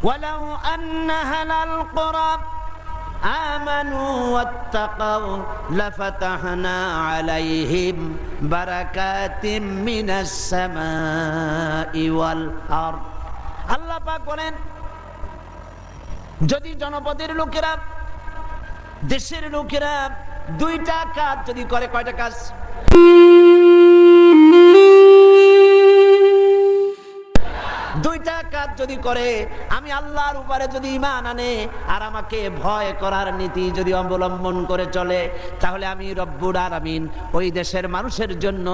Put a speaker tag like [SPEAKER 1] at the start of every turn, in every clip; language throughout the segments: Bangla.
[SPEAKER 1] ওয়ালাউ আন্না আহলাল কুরা আমানু ওয়াত্তাকাউ লাফাতাহনা আলাইহিম বারাকাতিম মিনাস সামাই ওয়াল আরদ। আল্লাহ পাক বলেন, যদি জনপদের লোকেরা, দেশের লোকেরা দুইটা কাজ যদি করে, কয়টা কাজ? দুইটা কাজ যদি করে, আমি আল্লাহর উপরে যদি ঈমান আনে আর আমাকে ভয় করার নীতি যদি অবলম্বন করে চলে, তাহলে আমি রব্বুল আলামিন ওই দেশের মানুষের জন্য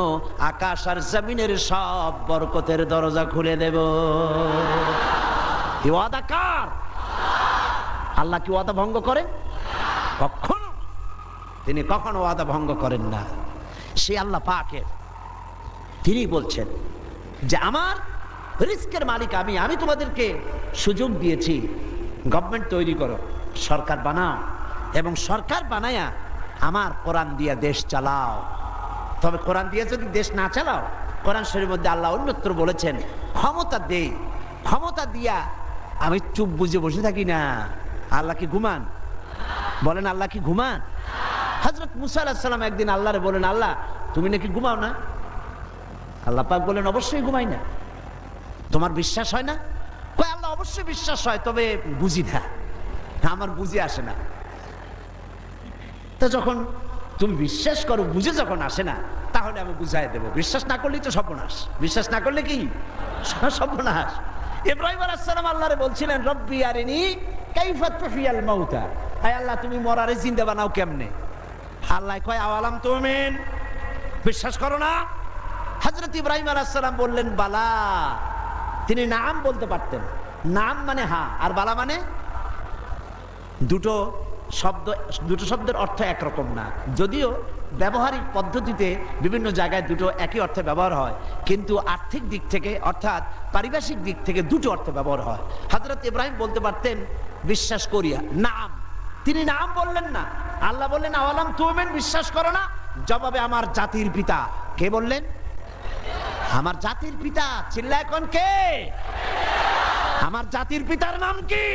[SPEAKER 1] আকাশ আর জমিনের সব বরকতের দরজা খুলে দেব। কি ওয়াদা কার? আল্লাহ কি ওয়াদা ভঙ্গ করেন? কখনো তিনি কখনো ওয়াদা ভঙ্গ করেন না। সে আল্লাহ পাকের, তিনি বলছেন যে আমার রিস্কের মালিক আমি, আমি তোমাদেরকে সুযোগ দিয়েছি, গভর্নমেন্ট তৈরি করো, সরকার বানাও, এবং সরকার বানায়া আমার কোরআন দিয়া দেশ চালাও। তবে কোরআন দিয়ে যদি দেশ না চালাও, কোরআন শরীফের মধ্যে আল্লাহ অন্যত্র বলেছেন ক্ষমতা দেই, ক্ষমতা দিয়া আমি চুপ বুঝে বসে থাকি না। আল্লাহ কি ঘুমান? বলেন আল্লাহ কি ঘুমান? হযরত মুসা আলাইহিস সালাম একদিন আল্লাহরে বলেন, আল্লাহ তুমি নাকি ঘুমাও না? আল্লাহ পাক বলেন, অবশ্যই ঘুমাই না। তোমার বিশ্বাস হয় না? কয় আল্লাহ অবশ্যই বিশ্বাস হয়, তবে বুঝি না, আমার বুঝে আসে না। তো যখন তুমি বিশ্বাস করো, বুঝে যখন আসে না, তাহলে আমি বুঝাই দেবো। বিশ্বাস না করলেই তো সর্বনাশ। বিশ্বাস না করলে কি সর্বনাশ? ইব্রাহিম আলাইহিস সালাম আল্লাহরে বলছিলেন, রব্বি আরিনি কাইফা তুহিয়াল মাউতা, আয় আল্লাহ তুমি মরারে জিন্দা বানাও কেমনে? আল্লাহ কয় আওয়ালাম তুমিন, বিশ্বাস করো না? হযরত ইব্রাহিম আলাইহিস সালাম বললেন বালা। তিনি নাম বলতে পারতেন, নাম মানে হ্যাঁ, আর বালা মানে দুটো শব্দের অর্থ একরকম না। যদিও ব্যবহারিক পদ্ধতিতে বিভিন্ন জায়গায় দুটো একই অর্থে ব্যবহার হয়, কিন্তু আর্থিক দিক থেকে অর্থাৎ পারিভাষিক দিক থেকে দুটো অর্থে ব্যবহার হয়। হযরত ইব্রাহিম বলতে পারতেন বিশ্বাস করিয়া, নাম। তিনি নাম বললেন না। আল্লাহ বললেন আওয়ালাম তুমিন, বিশ্বাস করো না? জবাবে আমার জাতির পিতা। কে বললেন? আমার জাতির পিতা। চিল্লায় কোন কে? আমার জাতির পিতার নাম কি?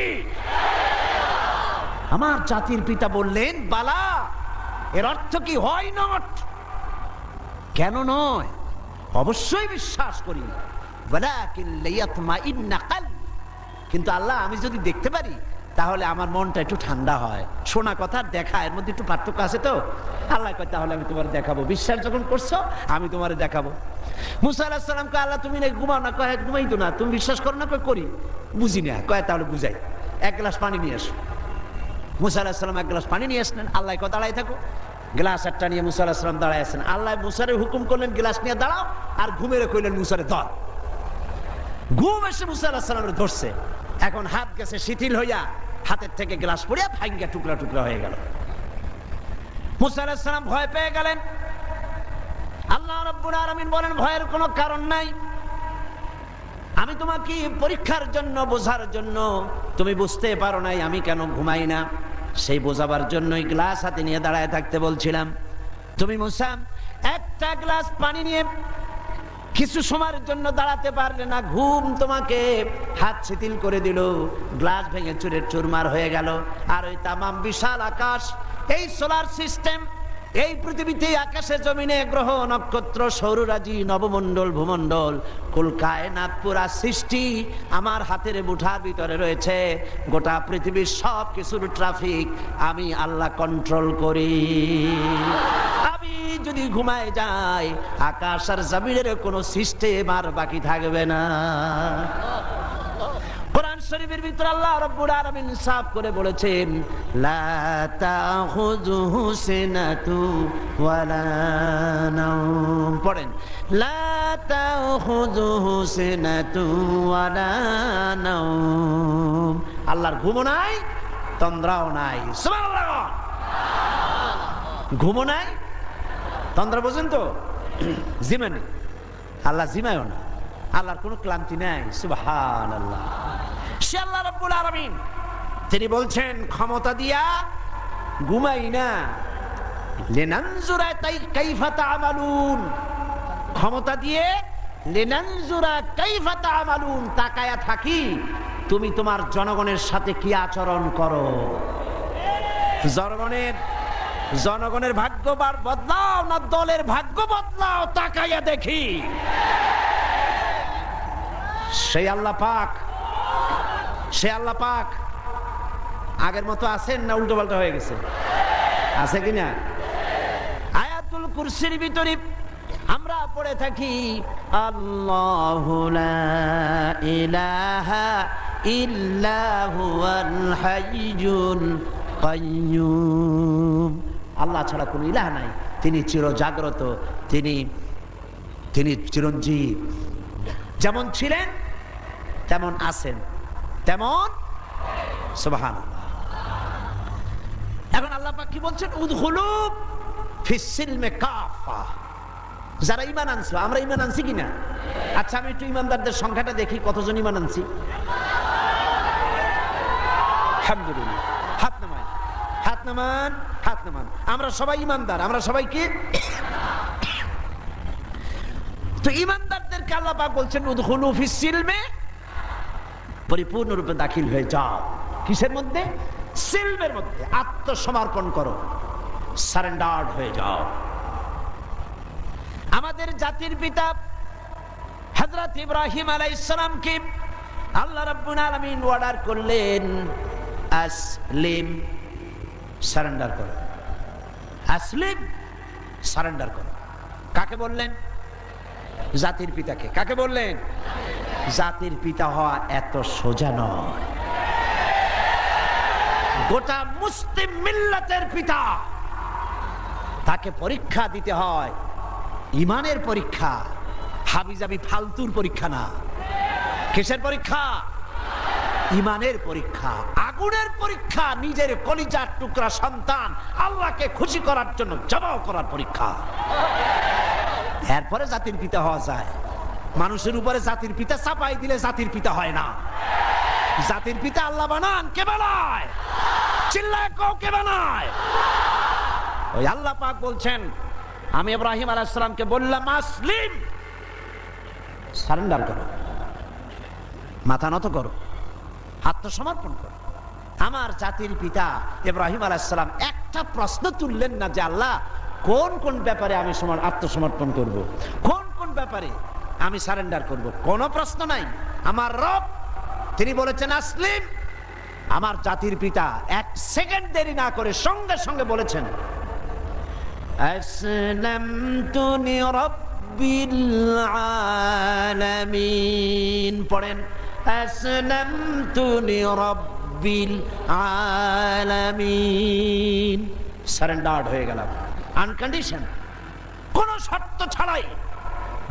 [SPEAKER 1] আমার জাতির পিতা বললেন বালা। এর অর্থ কি? হয় নট। কেন নয়? অবশ্যই বিশ্বাস করি, ওয়ালাকিন লিয়াতমাইন্না কলবি। কিন্তু আল্লাহ আমি যদি দেখতে পারি তাহলে আমার মনটা একটু ঠান্ডা হয়। শোনা কথা দেখা, এর মধ্যে একটু পার্থক্য আছে তো। আল্লাহ কয় তাহলে আমি তোমার দেখাবো। বিশ্বাস যখন করছো আমি তোমার দেখাবো। মুসা আলাইহিস সালাম কয় আল্লাহ তুমি নাকি ঘুমাও না? কয় ঘুমাই তো না। তুমি বিশ্বাস করো না? কয় করি। বুঝি না। কয় তাহলে বুঝাই, এক গ্লাস পানি নিয়ে আসো। মুসা আলাইহিস সালাম এক গ্লাস পানি নিয়ে আসলেন। আল্লাহ কয় দাঁড়াই থাকো। গ্লাস একটা নিয়ে মুসা আলাইহিস সালাম দাঁড়ায় আছেন। আল্লাহ মুসারে হুকুম করলেন গ্লাস নিয়ে দাঁড়াও, আর ঘুমেরে কইলেন মুসারে ধর। ঘুম এসে মুসা আলাইহিস সালামের ধরছে। এখন হাত গেছে শিথিল হইয়া, হাতের থেকে গ্লাস পড়িয়া ভাঙ্গা টুকরা টুকরা হয়ে গেল। মুসা আলাইহিস সালাম ভয় পেয়ে গেলেন। আল্লাহ রাব্বুল আলামিন বলেন ভয়ের কোনো কারণ নাই, আমি তোমাকে পরীক্ষার জন্য, বোঝার জন্য। তুমি বুঝতে পারো নাই আমি কেন ঘুমাই না, সেই বোঝাবার জন্যই গ্লাস হাতে নিয়ে দাঁড়ায় থাকতে বলছিলাম। তুমি মুসা একটা গ্লাস পানি নিয়ে কিছু সময়ের জন্য দাঁড়াতে পারলে না, ঘুম তোমাকে হাত শিথিল করে দিল, গ্লাস ভেঙে চুরের চুরমার হয়ে গেল। আর ওই তামাম বিশাল আকাশ, এই সোলার সিস্টেম, এই পৃথিবীতে আকাশে জমিনে গ্রহ নক্ষত্র সৌররাজি নবমণ্ডল ভূমণ্ডল কুল কায়নাত পুরা সৃষ্টি আমার হাতের মুঠার ভিতরে রয়েছে। গোটা পৃথিবীর সব কিছুর ট্রাফিক আমি আল্লাহ কন্ট্রোল করি। আমি যদি ঘুমায় যাই আকাশ আর জমিনের কোনো সিস্টেম আর বাকি থাকবে না। কোরআন শরীফের ভিতরে আল্লাহ রাব্বুল আলামিন সাফ করে বলেছেন লা তাখুযুহু সিনাতু ওয়ালা নাওম। পড়েন লা তাখুযুহু সিনাতু ওয়ালা নাওম। আল্লাহর ঘুমও নাই, তন্দ্রাও নাই। সুবহানাল্লাহ। ঘুমও নাই, তন্দ্রা বোঝেন তো? জিমানি আল্লাহ জিমায়ও না, আল্লাহর কোনো ক্লান্তি নাই। সুবহানাল্লাহ। সে আল্লাহ রাব্বুল আলামিন, তিনি বলছেন ক্ষমতা দিয়া ঘুমাই না, লিনানজুরা কাইফা তা'মালুন। ক্ষমতা দিয়ে লিনানজুরা কাইফা তা'মালুন, তাকায়া থাকি তুমি তোমার জনগণের সাথে কি আচরণ করো। জনগণের ভাগ্য বদলাও না দলের ভাগ্য বদলাও, তাকাইয়া দেখি। সেই আল্লাহ পাক আগের মতো আছেন না উল্টো পাল্টা হয়ে গেছে? আছে কিনা? আয়াতুল কুরসির ভিতরে আমরা পড়ে থাকি আল্লাহু লা ইলাহা ইল্লা হুয়াল হাইয়ুল কাইয়্যুম। আল্লাহ ছাড়া কোনো ইলাহ নাই, তিনি চিরজাগ্রত, তিনি চিরঞ্জীব। যেমন ছিলেন তেমন আছেন, তেমন সুবহানাল্লাহ। এখন আল্লাহ পাক কি বলছেন? উদখুলু ফিস সিলমে কাফা। যারা ঈমান আনছো, আমরা ঈমান আনছি কিনা? আচ্ছা, আমি একটু ঈমানদারদের সংখ্যাটা দেখি, কতজন ঈমান আনছি। আলহামদুলিল্লাহ। হাত নামান। আমরা সবাই ঈমানদার, আমরা সবাই কি? তো ঈমানদারদেরকে আল্লাহ পাক বলছেন উদখুলু ফিস সিলমে, পরিপূর্ণরূপে দাখিল হয়ে যাও। কিসের মধ্যে? সিলমের মধ্যে। আত্মসমর্পণ করো, সারেন্ডার্ড হয়ে যাও। আমাদের জাতির পিতা হযরত ইব্রাহিম আলাইহিস সালামকে আল্লাহ রাব্বুল আলামিন অর্ডার করলেন আসলিম, সারেন্ডার করো। আসলিম, সারেন্ডার করো। কাকে বললেন? জাতির পিতাকে। কাকে বললেন? জাতির পিতা হওয়া এত সোজা নয়। গোটা মুসলিম মিল্লাতের পিতা, তাকে পরীক্ষা দিতে হয়, ইমানের পরীক্ষা, হাবিজাবি ফালতুর পরীক্ষা না। কিসের পরীক্ষা? ইমানের পরীক্ষা, আগুনের পরীক্ষা। নিজের কলিজার টুকরা সন্তান আল্লাহকে খুশি করার জন্য জবাব করার পরীক্ষা। এরপরে জাতির পিতা হওয়া যায়। মানুষের উপরে জাতির পিতা চাপাই দিলে জাতির পিতা হয় না। জাতির পিতা আল্লাহ বানান, কে বানায়? চিল্লায় কও, কে বানায়? ওই আল্লাহ পাক বলছেন, আমি ইব্রাহিম আলাইহিস সালামকে বললাম আসলিম, সারেন্ডার করো, মাথা নত করো, আত্মসমর্পণ করো। আমার জাতির পিতা ইব্রাহিম আলাইহিস সালাম একটা প্রশ্ন তুললেন না যে আল্লাহ কোন কোন ব্যাপারে আমি আত্মসমর্পণ করব, কোন কোন ব্যাপারে আমি সারেন্ডার করব, কোনো প্রশ্ন নাই। আমার রব তিনি বলেছেন আসলিম। আমার জাতির পিতা এক সেকেন্ড দেরি না করে সঙ্গে সঙ্গে বলেছেন আসলামতু লিরাব্বিল আলামিন। পড়েন আসলামতু লিরাব্বিল আলামিন। সারেন্ডার্ড হয়ে গেলাম, আনকন্ডিশন, কোনো শর্ত ছাড়াই,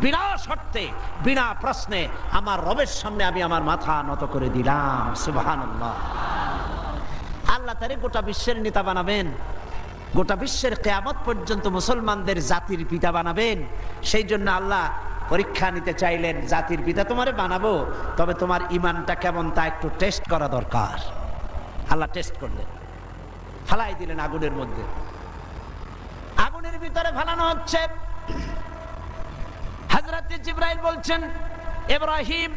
[SPEAKER 1] বিনা শর্তে, বিনা প্রশ্নে আমার রবের সামনে আমি আমার মাথা নত করে দিলাম। সুবহানাল্লাহ। আল্লাহ তারে গোটা বিশ্বের নেতা বানাবেন, গোটা বিশ্বের কিয়ামত পর্যন্ত মুসলমানদের জাতির পিতা বানাবেন। সেই জন্য আল্লাহ পরীক্ষা নিতে চাইলেন, জাতির পিতা তোমারে বানাবো, তবে তোমার ইমানটা কেমন তা একটু টেস্ট করা দরকার। আল্লাহ টেস্ট করলেন, ফালাই দিলেন আগুনের মধ্যে। আগুনের ভিতরে ফালানো হচ্ছে। হযরত জিবরাইল বলছেন ইব্রাহিম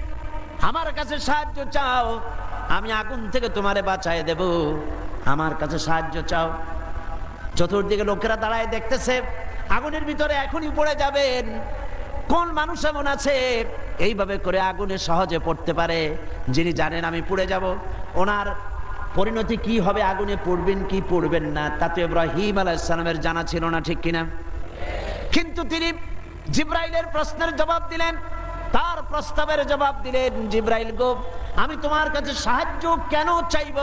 [SPEAKER 1] আমার কাছে সাহায্য চাও, আমি আগুন থেকে তোমারে বাঁচায় দেব, আমার কাছে সাহায্য চাও। চতুর্দিকে লোকেরা দাঁড়ায় দেখতেছে, আগুনের ভিতরে এখনই পড়ে যাবেন। কোন মানুষ এমন আছে এইভাবে করে আগুনে সহজে পড়তে পারে, যিনি জানেন আমি পুড়ে যাব, ওনার পরিণতি কি হবে, আগুনে পড়বেন কি পড়বেন না, তা তো ইব্রাহিম আলাইহিস সালামের জানা ছিল না, ঠিক কিনা? কিন্তু তিনি জিবরাইলের প্রশ্নের জবাব দিলেন, তার প্রস্তাবের জবাব দিলেন। জিবরাইল গো, আমি তোমার কাছে সাহায্য কেন চাইব?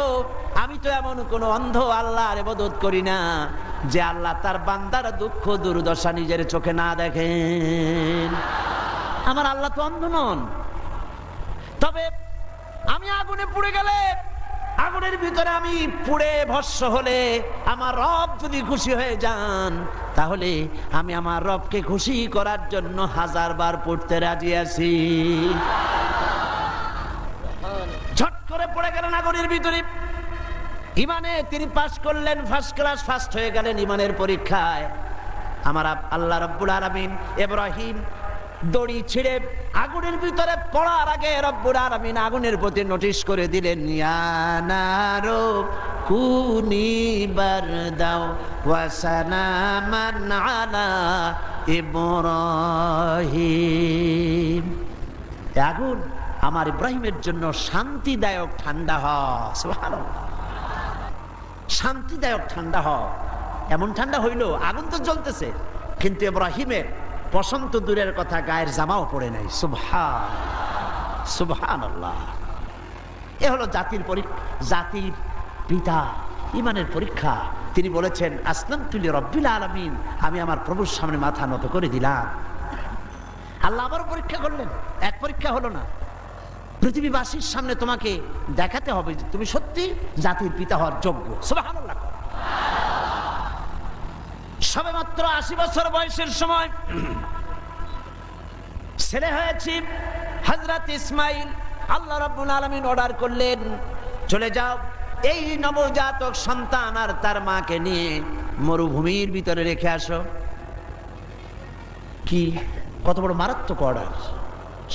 [SPEAKER 1] আমি তো এমন কোন অন্ধ আল্লাহর ইবাদত করি না যে আল্লাহ তার বান্দার দুঃখ দুর্দশা নিজের চোখে না দেখেন। আমার আল্লাহ তো অন্ধ নন। তবে আমি আগুনে পুড়ে গেলে, আগুনের ভিতরে আমি পুড়ে ভস্ম হলে আমার রব যদি খুশি হয়ে যান, তাহলে আমি আমার রবকে খুশি করার জন্য 1000 বার পড়তে রাজি আছি। ঝট করে পড়ে গেলেন আগুনের ভিতরে। ইমানে তিনি পাস করলেন, ফার্স্ট ক্লাস, ফার্স্ট হয়ে গেলেন ইমানের পরীক্ষায়। আমার আল্লাহ রাব্বুল আলামিন ইব্রাহিম দড়ি ছিঁড়ে আগুনের ভিতরে পড়ার আগে রব্বুল আলামিন আগুনের প্রতি নোটিশ করে দিলেন, ইয়া নারু কুনি বারদাও ওয়া সালামান আলা ইব্রাহিম। আগুন আমার ইব্রাহিমের জন্য শান্তিদায়ক ঠান্ডা হয়। সুবহানাল্লাহ, শান্তিদায়ক ঠান্ডা হয়। এমন ঠান্ডা হইল, আগুন তো জ্বলতেছে কিন্তু ইব্রাহিমের পশম তো দূরের কথা, গায়ের জামাও পড়ে নাই। সুবহানাল্লাহ। এ হলো জাতির জাতির পিতা, ইমানের পরীক্ষা। তিনি বলেছেন, আসলামতু লিরাব্বিল আলামিন, আমি আমার প্রভুর সামনে মাথা নত করে দিলাম। আল্লাহ আবার পরীক্ষা করলেন, এক পরীক্ষা হলো না, পৃথিবীবাসীর সামনে তোমাকে দেখাতে হবে যে তুমি সত্যি জাতির পিতা হওয়ার যোগ্য। সুবহানাল্লাহ। সবেমাত্র 80 বছর বয়সের সময় ছেলে হয়েছে হযরত ইসমাইল। আল্লাহ রাব্বুল আলামিন অর্ডার করলেন, চলে যাও এই নবজাতক সন্তান আর তার মাকে নিয়ে মরুভূমির ভিতরে রেখে আসো। কি কত বড় মারাত্মক অর্ডার!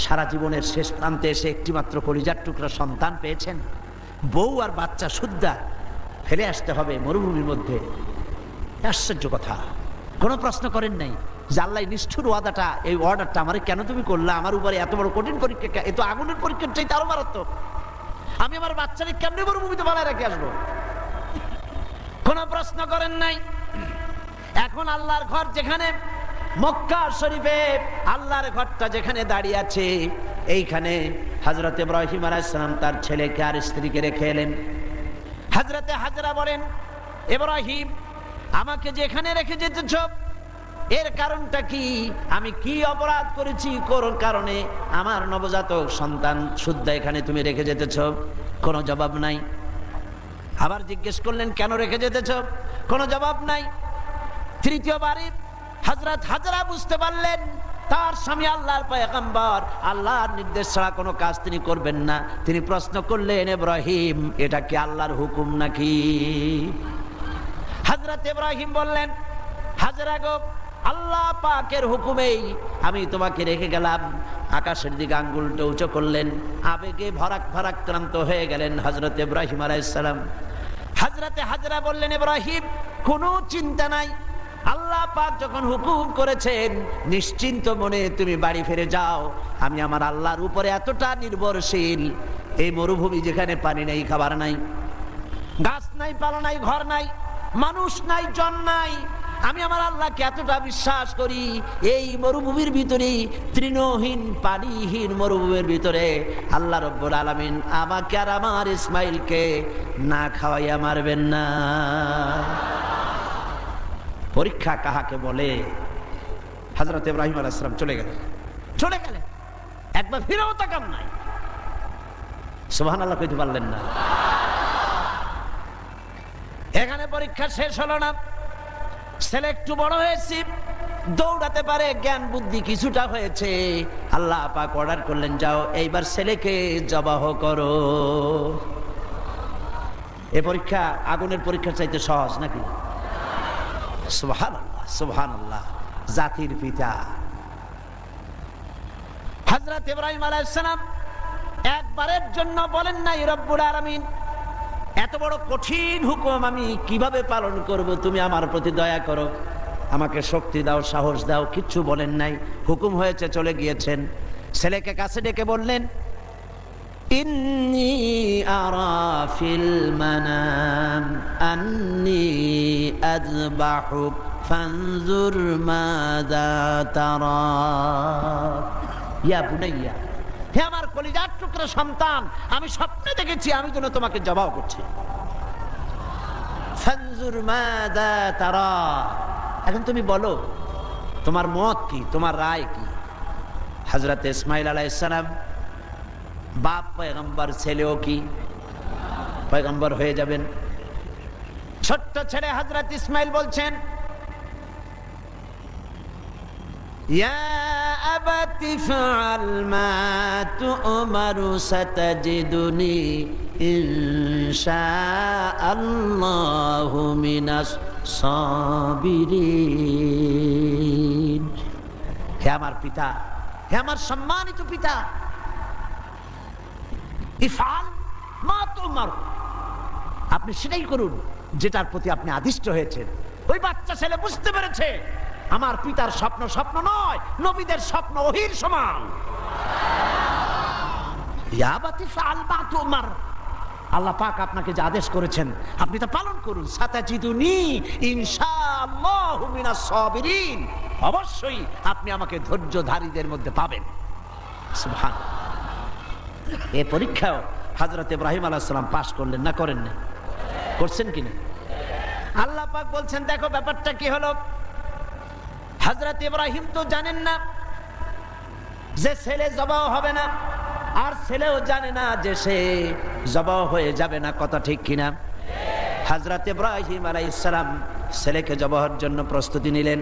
[SPEAKER 1] সারা জীবনের শেষ প্রান্তে এসে একটি মাত্র কলিজার টুকরা সন্তান পেয়েছেন, বউ আর বাচ্চা সুদ্ধা ফেলে আসতে হবে মরুভূমির মধ্যে। আশ্চর্য কথা। কোনো প্রশ্ন করেন নাই যে আল্লাহ নিষ্ঠুর ওয়াদাটা, এই অর্ডারটা আমারে কেন তুমি করলে? আমার উপরে এত বড় কঠিন পরীক্ষা, এ তো আগুনের পরীক্ষার চাইতে আরো মারাত্মক। আমি আমার বাচ্চাকে কেমনে মরুভূমিতে বানায় রেখে আসবো? কোনো প্রশ্ন করেন নাই। এখন আল্লাহর ঘর যেখানে, মক্কা শরীফে আল্লাহর ঘরটা যেখানে দাঁড়িয়ে আছে, এইখানে হযরত ইব্রাহিম আলাইহিস সালাম তার ছেলেকে আর স্ত্রীকে রেখে এলেন। হযরতে হাজরা বলেন, ইব্রাহিম আমাকে যেখানে রেখে যেতেছ এর কারণটা কি? আমি কি অপরাধ করেছি কোন কারণে আমার নবজাতক সন্তান শুদ্ধ এখানে তুমি রেখে যেতেছ? কোনো জবাব নাই। আবার জিজ্ঞেস করলেন, কেন রেখে যেতেছ? কোনো জবাব নাই। তৃতীয়বারে হযরত হাজরা বুঝতে পারলেন তার স্বামী আল্লাহর পয়গম্বর, আল্লাহর নির্দেশ ছাড়া কোনো কাজ তিনি করবেন না। তিনি প্রশ্ন করলেন, ইব্রাহিম এটা কি আল্লাহর হুকুম নাকি? হযরত ইব্রাহিম বললেন, হাজরা গো, আল্লাহ পাকের হুকুমেই আমি তোমাকে রেখে গেলাম। আকাশের দিকে আঙ্গুলটা উঁচু করলেন, আবেগে ভারাক্রান্ত হয়ে গেলেন হযরত ইব্রাহিম আলাইহিস সালাম। হযরতে হাজরা বললেন, ইব্রাহিম কোনো চিন্তা নাই, আল্লাহ পাক যখন হুকুম করেছেন নিশ্চিন্ত মনে তুমি বাড়ি ফিরে যাও। আমি আমার আল্লাহর উপরে এতটা নির্ভরশীল, এই মরুভূমি যেখানে পানি নাই, খাবার নাই, গাছ নাই, পালা নাই, ঘর নাই, মানুষ নাই, জন নাই, আমি আমার আল্লাহকে এতটা বিশ্বাস করি, এই মরুভূমির ভিতরে, তৃণহীন পানিহীন মরুভূমির ভিতরে আল্লাহ রব্বুল আলামিন আমাকে আর আমার ইসমাইলকে না খাওয়াইয়া মারবেন না। পরীক্ষা কাহাকে বলে? হযরত ইব্রাহিম আলাইহিস সালাম চলে গেলেন, একবার ফিরেও তাকান নাই। সুবহানাল্লাহ কইতে পারলেন না। এখানে পরীক্ষা শেষ হলো না। ছেলে একটু বড় হয়েছে, দৌড়াতে পারে, জ্ঞান বুদ্ধি কিছুটা হয়েছে। আল্লাহ পাক অর্ডার করলেন, যাও এইবার ছেলেকে জবাহ করো। এই পরীক্ষা আগুনের পরীক্ষার চাইতে সহজ নাকি? সুবহানাল্লাহ, সুবহানাল্লাহ। জাতির পিতা হযরত ইব্রাহিম আলাইহিস সালাম একবারের জন্য বলেন নাই, রব্বুল আলামিন এত বড় কঠিন হুকুম আমি কিভাবে পালন করব, তুমি আমার প্রতি দয়া করো, আমাকে শক্তি দাও, সাহস দাও। কিচ্ছু বলেন নাই। হুকুম হয়েছে, চলে গিয়েছেন। ছেলেকে কাছে ডেকে বললেন, ইন্নী আরা ফিল মানাম আন্নী আযবাহুক ফানজুর মাযা তারা। ইয়া বুনাইয়া, হে আমার কলিজার টুকরা সন্তান, আমি স্বপ্নে দেখেছি আমি যেন তোমাকে জবাহ করছি। ফানজুর মাযা তারা, এখন তুমি বলো তোমার মত কি, তোমার রায় কি? হযরত ইসমাইল আলাইহিস সালাম বাপ পয়গম্বর, ছেলেও কি পয়গম্বর হয়ে যাবেন। ছোট্ট ছেলে হযরত ইসমাইল বলছেন, ইয়া আবাতি ফাআল মা তু'মারু সাতাজিদুনি ইনশাআল্লাহু মিনাস সাবিরিন। হে আমার পিতা, হে আমার সম্মানিত পিতা, ইফআল মা তুমার, আপনি সেটাই করুন যেটার প্রতি আপনি আদিষ্ট হয়েছেন। ওই বাচ্চা ছেলে বুঝতে পেরেছে আমার পিতার স্বপ্ন স্বপ্ন নয়, নবীদের স্বপ্ন ওহীর সমান। ইয়া বাতি ফাল মা তুমার, আল্লাহ পাক আপনাকে যে আদেশ করেছেন আপনি তা পালন করুন। সাতাজিদুনি ইনশাআল্লাহু মিনাস সাবিরিন, অবশ্যই আপনি আমাকে ধৈর্যধারীদের মধ্যে পাবেন। সুবহানাল্লাহ। এই পরীক্ষাও হযরত ইব্রাহিম আলাইহিস সালাম পাস করলেন না করেন না? করছেন কিনা? আল্লাহ পাক বলছেন দেখো ব্যাপারটা কি হলো। হযরত ইব্রাহিম তো জানেন না যে ছেলে জবাহ হবে না, আর ছেলেও জানে না যে সে জবাহ হয়ে যাবে না, কথা ঠিক কিনা? হযরত ইব্রাহিম আলাইহিস সালাম ছেলেকে জবাহের জন্য প্রস্তুতি নিলেন।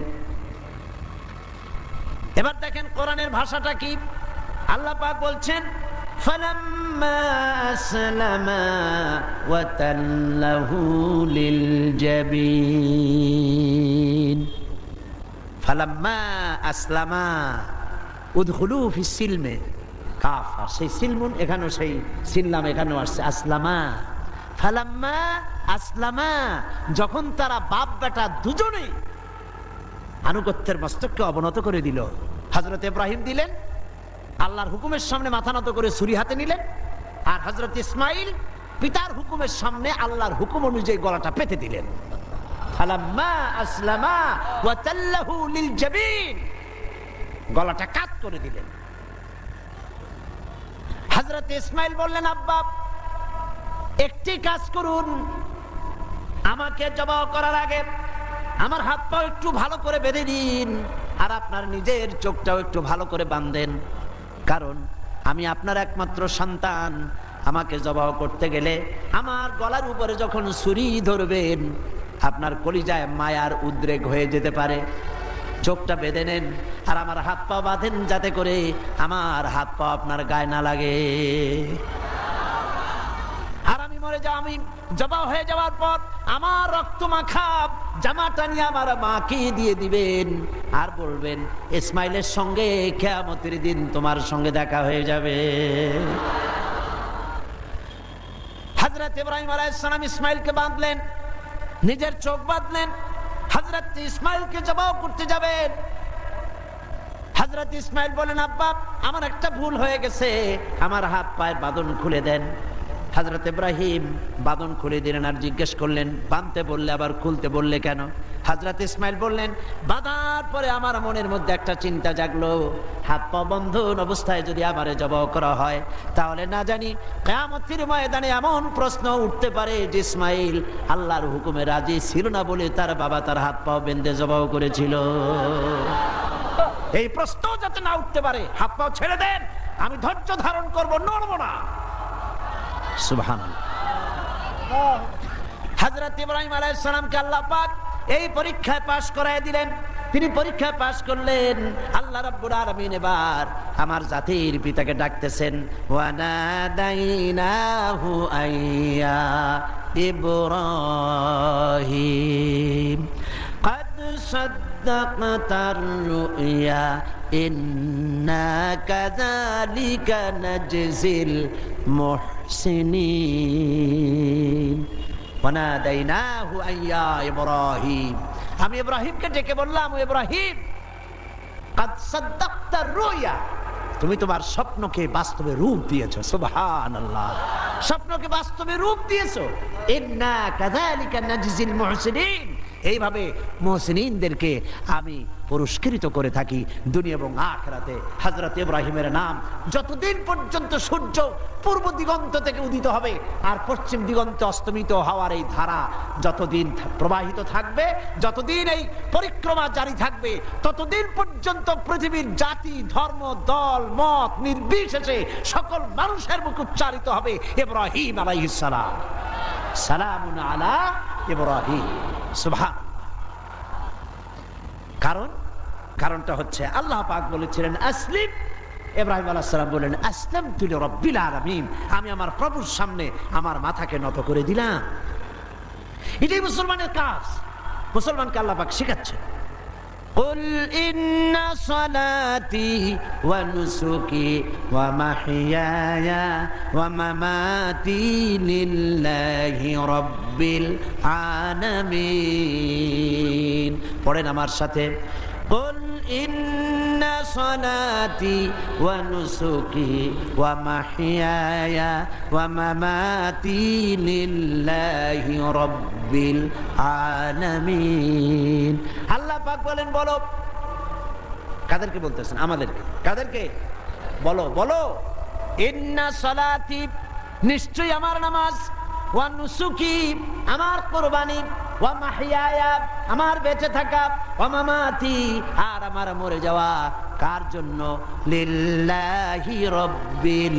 [SPEAKER 1] এবার দেখেন কোরআনের ভাষাটা কি। আল্লাহ পাক বলছেন ফালাম্মা আসলামা ওয়া তাল্লাহু লিল জাবিন, ফালাম্মা আসলামা উদখুলু ফিস সিলমে, কাফা সেই সিলমুন এখানেও সেই সিল্লাম এখানেও আসছে আসলামা। ফালাম্মা আসলামা, যখন তারা বাপ বেটা দুজনেই আনুগত্যের মস্তককে অবনত করে দিল। হযরত ইব্রাহিম দিলেন, আল্লাহর হুকুমের সামনে মাথা নত করে ছুরি হাতে নিলেন, আর হযরত ইসমাইল পিতার হুকুমের সামনে আল্লাহর হুকুম অনুযায়ী গলাটা পেতে দিলেন। ফালাম্মা আসলামা ওয়া তাল্লাহু লিল জাবিন, গলাটা কাট করে দিলেন। হযরত ইসমাইল বললেন আব্বা একটি কাজ করুন, আমাকে জবাহ করার আগে আমার হাত পা একটু ভালো করে বেঁধে দিন, আর আপনার নিজের চোখটাও একটু ভালো করে বাঁধেন, কারণ আমি আপনার একমাত্র সন্তান। আমাকে জবাহ করতে গেলে আমার গলার উপরে যখন ছুরি ধরবেন আপনার কলিজায় মায়ার উদ্রেক হয়ে যেতে পারে। চোখটা বেঁধে নেন আর আমার হাত পা বাঁধেন, যাতে করে আমার হাত পা আপনার গায়ে না লাগে। আর আমি মরে যাও, আমি জবাহ হয়ে যাওয়ার পর আমার রক্ত মাখা জামাটা নিয়ে আমার মাকে দিয়ে দিবেন, আর বলবেন ইসমাইলের সঙ্গে কিয়ামতের দিন তোমার সঙ্গে দেখা হয়ে যাবে। হযরত ইব্রাহিম আলাইহিস সালাম ইসমাইলকে বাঁধলেন, নিজের চোখ বাঁধলেন, হযরত ইসমাইলকে জবাহ করতে যাবেন। হযরত ইসমাইল বলেন আব্বা আমার একটা ভুল হয়ে গেছে, আমার হাত পায়ের বাঁধন খুলে দেন। হযরত ইব্রাহিম বাঁধন খুলে দিলেন, আর জিজ্ঞেস করলেন বাঁধতে বললে আবার খুলতে বললে কেন? হযরত ইসমাইল বললেন বাঁধার পরে আমার মনের মধ্যে একটা চিন্তা জাগলো, হাত পা বন্ধন অবস্থায় যদি আমারে জবাহ করা হয় তাহলে না জানি কিয়ামতের ময়দানে এমন প্রশ্ন উঠতে পারে যে ইসমাইল আল্লাহর হুকুমে রাজি ছিল না বলে তার বাবা তার হাত পা বেঁধে জবাহ করেছিল। এই প্রশ্ন যাতে না উঠতে পারে হাত পা ছেড়ে দেন, আমি ধৈর্য ধারণ করব, নড়ব না। সুবহানাল্লাহ। হযরত ইব্রাহিম আলাইহিস সালামকে আল্লাহ পাক এই পরীক্ষায় পাশ করায় দিলেন। তিনি পরীক্ষায় পাশ করলেন। আল্লাহ রাব্বুল আলামিন এবার আমার জাতির পিতাকে ডাকতেছেন, ওয়া নাদাইনাহু আইয়া ইব্রাহিম قد صدقت الرؤيا إنا كذلك نجزي المحسنين وناديناه أن يا إبراهيم, আমি ইব্রাহিমকে ডেকে বললাম ও ইব্রাহিম قد صدقت الرؤيا, তুমি তোমার স্বপ্নকে বাস্তবে রূপ দিয়েছো। সুবহানাল্লাহ, স্বপ্নকে বাস্তবে রূপ দিয়েছো। ইন্না কাযালিকা নাজজিল মুহসিনিন, এইভাবে মুহসিনিনদেরকে আমি পুরস্কৃত করে থাকি দুনিয়া এবং আখিরাতে। হযরত ইব্রাহিমের নাম যতদিন পর্যন্ত সূর্য পূর্ব দিগন্ত থেকে উদিত হবে আর পশ্চিম দিগন্তে অস্তমিত হওয়ার এই ধারা যতদিন প্রবাহিত থাকবে, যতদিন এই পরিক্রমা জারি থাকবে, ততদিন পর্যন্ত পৃথিবীর জাতি ধর্ম দল মত নির্বিশেষে সকল মানুষের মুখে উচ্চারিত হবে ইব্রাহিম আলাইহিস সালাম, সালামুন আলা ইব্রাহিম। সুবহান। কারণটা হচ্ছে আল্লাহ পাক বলেছিলেন আসলিম, ইব্রাহিম আলাইহিস সালাম বলেন আসলামতু লিরাব্বিল আলামিন, আমি আমার প্রভুর সামনে আমার মাথাকে নত করে দিলাম। এটাই মুসলমানের কাজ, মুসলমানকে আল্লাহ পাক শেখাচ্ছেন। قل إن صلاتي ونسكي ومحياي ومماتي لله رب العالمين পড়েন আমার সাথে قل إن صلاتي ونسكي ومحياي ومماتي لله رب العالمين আল্লাহ পাক বলেন বলো কাদেরকে বলতেছেন আমাদেরকে কাদেরকে বলো বলো ইন্না সালাতি নিশ্চয়ই আমার নামাজ ওয়া নুসুকি আমার কুরবানি ওয়া মাহইয়ায়া আমার বেঁচে থাকা ওয়া মামাতি আর আমার মরে যাওয়া কার জন্য লিল্লাহি রাব্বিল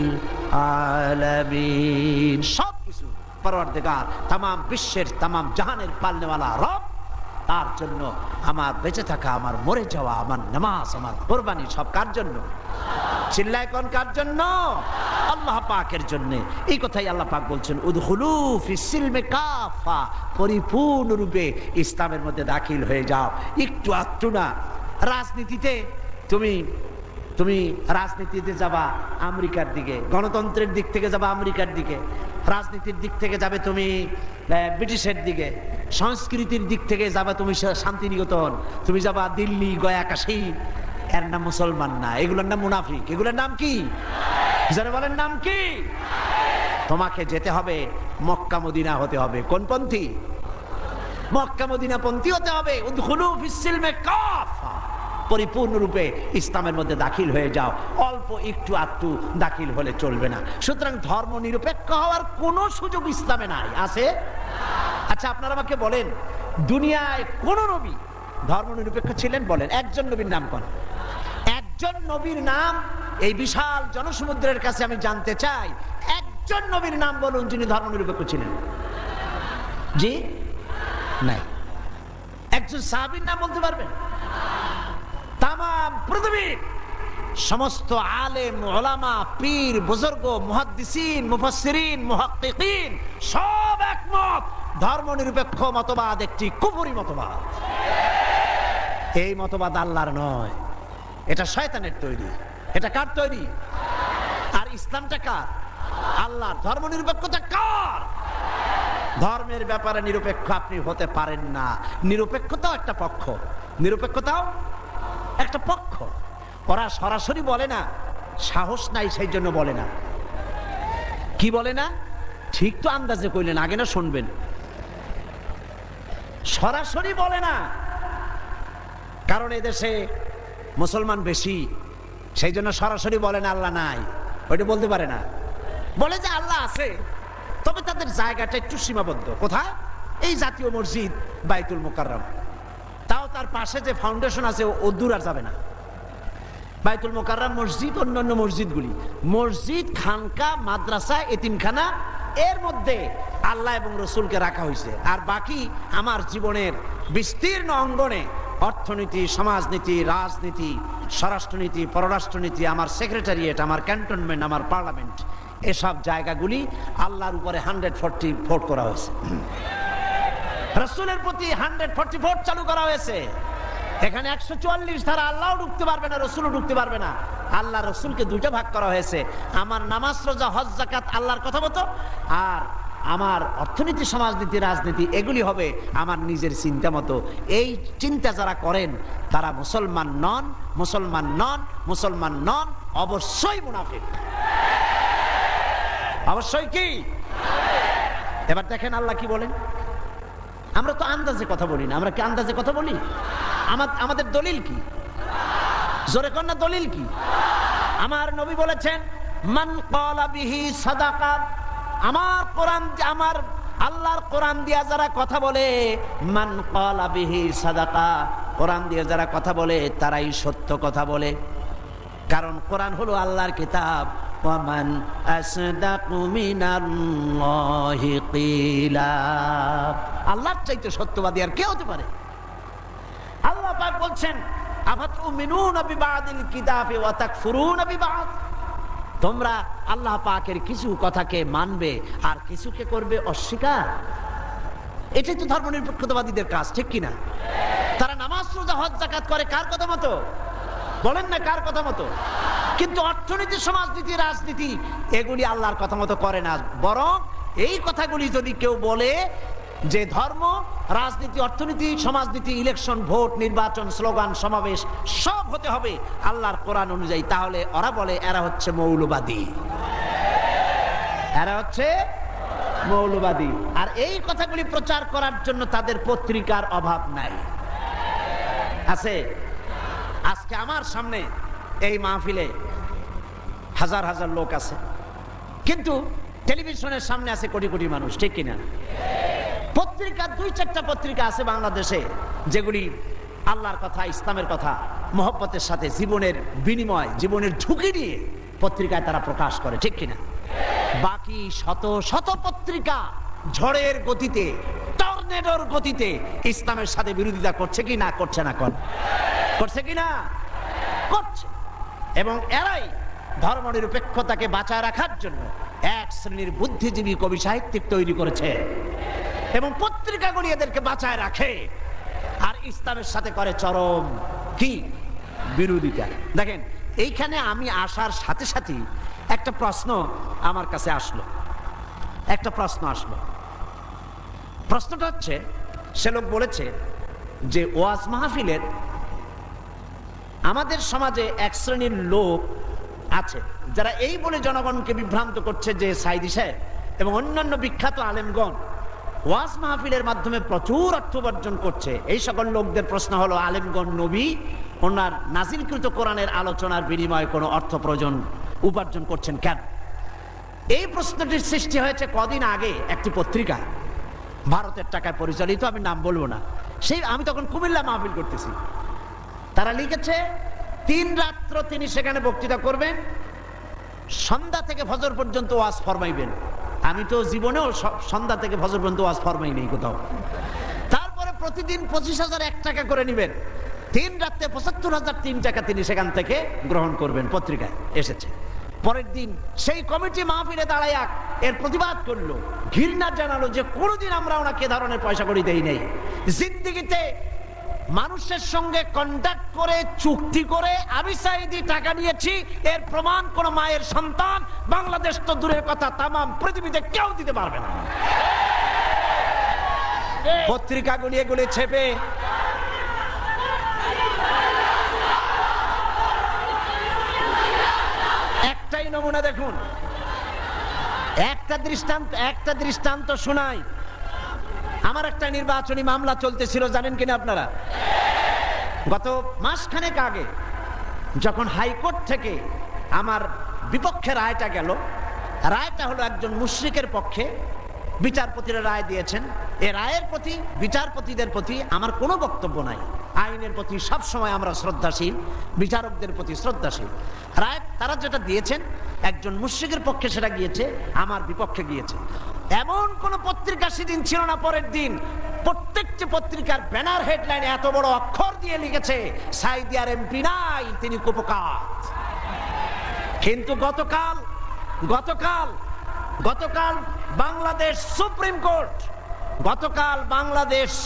[SPEAKER 1] আলামিন সব কিছু পরওয়ারদিগার तमाम বিশ্বের तमाम জাহানের পালনেওয়ালা রব তার জন্য আমার বেঁচে থাকা আমার মরে যাওয়া আমার নামাজ আমার কুরবানি সব কার জন্য চিল্লায় কোন কার জন্য আল্লাহ পাকের জন্য এই কথাই আল্লাহ পাক বলছেন উদখুলু ফিস সিলমি কাফা পরিপূর্ণ রূপে ইসলামের মধ্যে দাখিল হয়ে যাও একটু আধটু না রাজনীতিতে তুমি রাজনীতিতে যাবা আমেরিকার দিকে গণতন্ত্রের দিক থেকে যাবা আমেরিকার দিকে রাজনীতির দিক থেকে যাবে তুমি ব্রিটিশের দিকে সংস্কৃতির দিক থেকে যাবে তুমি শান্তিনিকেতন তুমি যাবা দিল্লি গয়া কাশী এর নাম মুসলমান না এগুলোর নাম মুনাফিক এগুলোর নাম কি যারা বলেন নাম কি তোমাকে যেতে হবে মক্কা মদিনা হতে হবে কোন পন্থী মক্কা মদিনা পন্থী হতে হবে উদখুলু ফিস সিলমি কাফা পরিপূর্ণ রূপে ইসলামের মধ্যে দাখিল হয়ে যাও অল্প একটু আধটু দাখিল হলে চলবে না সুতরাং ধর্ম নিরপেক্ষ হওয়ার কোনো সুযোগ ইসলামে নাই আছে আচ্ছা আপনারা আমাকে বলেন দুনিয়ায় কোন নবী ধর্ম নিরপেক্ষ ছিলেন বলেন একজন নবীর নাম কোন একজন নবীর নাম এই বিশাল জনসমুদ্রের কাছে আমি জানতে চাই একজন নবীর নাম বলুন যিনি ধর্ম নিরপেক্ষ ছিলেন জি নাই একজন সাহাবীর নাম বলতে পারবেন तमाम পৃথিবীর সমস্ত আলেম উলামা পীর বুজুর্গ মুহাদ্দিসিন মুফাসসিরিন মুহাক্কিকিন সব একমত ধর্ম নিরপেক্ষ মতবাদ একটি কুফরি মতবাদ এই মতবাদ আল্লাহর নয় এটা শয়তানের তৈরি এটা কার তৈরি আর ইসলামটা কার আল্লাহর ধর্ম নিরপেক্ষতা কার ধর্মের ব্যাপারে নিরপেক্ষ আপনি হতে পারেন না নিরপেক্ষতাও একটা পক্ষ নিরপেক্ষতাও একটা পক্ষ ওরা সরাসরি বলে না সাহস নাই সেই জন্য বলে না কি বলে না ঠিক তো আন্দাজে কইলেন আগে না শুনবেন সরাসরি বলে না কারণ এদেশে মুসলমান বেশি সেই জন্য সরাসরি বলে না আল্লাহ নাই ওইটা বলতে পারে না বলে যে আল্লাহ আছে তবে তাদের জায়গাটা একটু সীমাবদ্ধ কোথায় এই জাতীয় মসজিদ বাইতুল মুকাররম তাও তার পাশে যে ফাউন্ডেশন আছে ও দূর আর যাবে না বাইতুল মুকাররম মসজিদ অন্যান্য মসজিদগুলি মসজিদ খানকা মাদ্রাসা এতিমখানা এর মধ্যে আল্লাহ এবং রসুলকে রাখা হয়েছে আর বাকি আমার জীবনের বিস্তীর্ণ অঙ্গনে অর্থনীতি সমাজনীতি রাজনীতি স্বরাষ্ট্রনীতি পররাষ্ট্রনীতি আমার সেক্রেটারিয়েট আমার ক্যান্টনমেন্ট আমার পার্লামেন্ট এসব জায়গাগুলি আল্লাহর উপরে 140 ভোট করা হয়েছে রাসূলের প্রতি 140 ভোট চালু করা হয়েছে এখানে 144 ধারা আল্লাহও ঢুকতে পারবে না রসুলও ঢুকতে পারবে না আল্লাহ রসুলকে দুইটা ভাগ করা হয়েছে আমার নামাজ রোজা হজ যাকাত আল্লাহর কথা মতো আর আমার অর্থনীতি সমাজনীতি রাজনীতি এগুলি হবে আমার নিজের চিন্তা মতো এই চিন্তা যারা করেন তারা মুসলমান নন মুসলমান নন মুসলমান নন অবশ্যই মুনাফিক অবশ্যই কি এবার দেখেন আল্লাহ কি বলেন আমরা তো আন্দাজে কথা বলি না আমরা কি আন্দাজে কথা বলি আমাদের দলিল কি জোরে কোন না দলিল কি আমার নবী বলেছেন মান ক্বালা বিহি সাদাকা আমার কোরআন আমার আল্লাহর কোরআন দিয়া যারা কথা বলে মান ক্বালা বিহি সাদাকা কোরআন দিয়ে যারা কথা বলে তারাই সত্য কথা বলে কারণ কোরআন হলো আল্লাহর কিতাব ওয়ামান আসদাকু মিনাল্লাহি কিলা আল্লাহর চাইতে সত্যবাদী আর কে হতে পারে আল্লাহ পাক বলছেন আফাতুমিনুনা বিবাদিল কিতাবি ওয়া তাকফুরুনা বিবাদ তোমরা আল্লাহ পাকের কিছু কথাকে মানবে আর কিছুকে করবে অস্বীকার এটাই তো ধর্মনিরপেক্ষতাবাদীদের কাজ ঠিক কিনা তারা নামাজ রোজা হজ যাকাত করে কার কথা মতো? বলেন না কার কথা মতো? কিন্তু অর্থনীতি, সমাজনীতি, রাজনীতি এগুলি আল্লাহর কথা মতো করে না। বরং এই কথাগুলি যদি কেউ বলে যে ধর্ম, রাজনীতি, অর্থনীতি, সমাজনীতি, ইলেকশন, ভোট, নির্বাচন, স্লোগান, সমাবেশ সব হতে হবে আল্লাহর কোরআন অনুযায়ী, তাহলে ওরা বলে এরা হচ্ছে মৌলবাদী, এরা হচ্ছে মৌলবাদী। আর এই কথাগুলি প্রচার করার জন্য তাদের পত্রিকার অভাব নাই, আছে। আজকে আমার সামনে এই মাহফিলে হাজার হাজার লোক আছে, কিন্তু টেলিভিশনের সামনে আছে কোটি কোটি মানুষ, ঠিক কিনা? পত্রিকা, 2-4টা পত্রিকা আছে বাংলাদেশে যেগুলি আল্লাহর কথা, ইসলামের কথা মহব্বতের সাথে জীবনের বিনিময়, জীবনের ঝুঁকি নিয়ে পত্রিকায় তারা প্রকাশ করে, ঠিক কিনা? বাকি শত শত পত্রিকা ঝড়ের গতিতে, টর্নেডোর গতিতে ইসলামের সাথে বিরোধিতা করছে কি না? করছে না? করছে কি না? করছে। এবং এরাই ধর্মনিরপেক্ষতাকে বাঁচায় রাখার জন্য এক শ্রেণীর বুদ্ধিজীবী কবি সাহিত্যিক তৈরি করেছে এবং পত্রিকাগুলি এদেরকে বাঁচায় রাখে, আর ইসলামের সাথে করে চরম কি বিরোধিতা। দেখেন, এইখানে আমি আসার সাথে সাথে একটা প্রশ্ন আমার কাছে আসলো, একটা প্রশ্ন আসলো। প্রশ্নটা হচ্ছে, সে লোক বলেছে যে ওয়াজ মাহফিলের আমাদের সমাজে এক শ্রেণীর লোক আছে যারা এই বলে জনগণকে বিভ্রান্ত করছে যে সাইদি সাহেব এবং অন্যান্য বিখ্যাত আলেমগণ ওয়াজ মাহফিলের মাধ্যমে প্রচুর অর্থ উপার্জন করছে। এই সকল লোকদের প্রশ্ন হলো, আলেমগণ নবী ওনার নাজিলকৃত কোরআনের আলোচনার বিনিময়ে কোনো অর্থ উপার্জন করছেন কেন? এই প্রশ্নটির সৃষ্টি হয়েছে কদিন আগে একটি পত্রিকা, ভারতের টাকায় পরিচালিত, আমি নাম বলবো না। আমি তখন কুমিল্লা মাহফিল করতেছি। তারা লিখেছে 3 রাত্র তিনি সেখানে বক্তৃতা করবেন, সন্ধ্যা থেকে ফজর পর্যন্ত ওয়াজ ফরমাইবেন। আমি তো জীবনেও সন্ধ্যা থেকে ফজর পর্যন্ত ওয়াজ ফরমাই নেই কোথাও। তারপরে প্রতিদিন 25,001 টাকা করে নেবেন, 3 রাত্রে 75,003 টাকা তিনি সেখান থেকে গ্রহণ করবেন। পত্রিকায় এসেছে। পরের দিন সেই কমিটি মাহফিলে দাঁড়ায় এর প্রতিবাদ করলো, ঘৃণা জানালো যে কোনোদিন আমরা ওনাকে ধরনের পয়সা করি দেই নেই। জিন্দেগিতে মানুষের সঙ্গে কন্ট্যাক্ট করে, চুক্তি করে আমি সাইদি টাকা নিয়েছি, এর প্রমাণ কোন মায়ের সন্তান, বাংলাদেশ তো দূরের কথা, তামাম পৃথিবীতে কেউ দিতে পারবে না। পত্রিকাগুলি এগুলি ছেপে একটাই নমুনা দেখুন, একটা দৃষ্টান্ত শোনাই। আমার একটা নির্বাচনী মামলা চলতেছিল, জানেন কিনা আপনারা? গত মাসখানেক আগে যখন হাইকোর্ট থেকে আমার বিপক্ষে রায়টা গেল, রায়টা হলো একজন মুশরিকের পক্ষে, বিচারপতিরা রায় দিয়েছেন। এই রায়ের প্রতি, বিচারপতিদের প্রতি আমার কোনো বক্তব্য নাই। আইনের প্রতি সব সময় আমরা শ্রদ্ধাশীল, বিচারকদের প্রতি শ্রদ্ধাশীল। রায় তারা যেটা দিয়েছেন, একজন মুশরিকের পক্ষে সেটা গিয়েছে, আমার বিপক্ষে গিয়েছে। এমন কোন পত্রিকা সেদিন ছিল না। পরের দিন প্রত্যেকটি পত্রিকার ব্যানার হেডলাইনে এত বড় অক্ষর দিয়ে লিখেছে, সাইদি আর এমপি নাই, তিনি কুপকাত। কিন্তু গতকাল বাংলাদেশ